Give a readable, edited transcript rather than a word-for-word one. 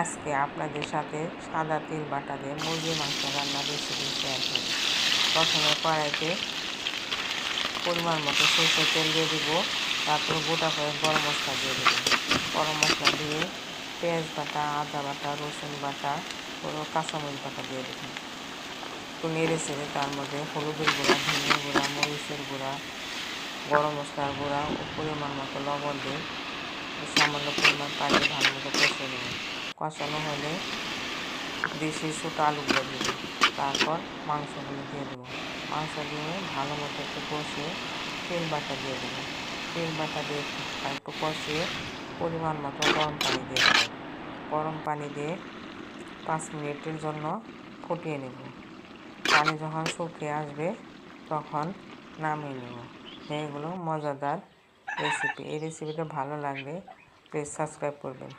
আজকে আপনাদের সাথে সাদা তিল বাটা দিয়ে মুরগির মাংস রান্নার রেসিপি শেয়ার করি। প্রথমে কড়াইতে পরিমাণ মতো সরষের তেল দিয়ে দিব, তারপর গোটা করে গরম মশলা দিয়ে দেব। গরম মশলা দিয়ে পেঁয়াজ বাটা, আদা বাটা, রসুন বাটা ও কাঁচামরিচ বাটা দিয়ে দেবেন। একটু নেড়ে চেড়ে তার মধ্যে হলুদের গুঁড়া, ধনিয়া গুঁড়া, মরিচের গুঁড়া, গরম মশলার গুঁড়া ও পরিমাণ মতো লবণ দিয়ে সামান্য পরিমাণ পানি ভালো মতো কষিয়ে নেব। কষানো হলে দেশি ছোটো আলুগুলো দেবো, তারপর মাংসগুলো দিয়ে দেবো। মাংস দিয়ে ভালো মতো একটু কষিয়ে তেল বাটা দিয়ে দেবো। তেল বাটা দিয়ে একটু কষিয়ে পরিমাণ মতো গরম পানি দিয়ে দেবো। গরম পানি দিয়ে 5 মিনিটের জন্য ফুটিয়ে নেব। পানি যখন শুকিয়ে আসবে তখন নামিয়ে নেব। এগুলো মজাদার রেসিপি। এই রেসিপিটা ভালো লাগলে প্লিজ সাবস্ক্রাইব করবেন।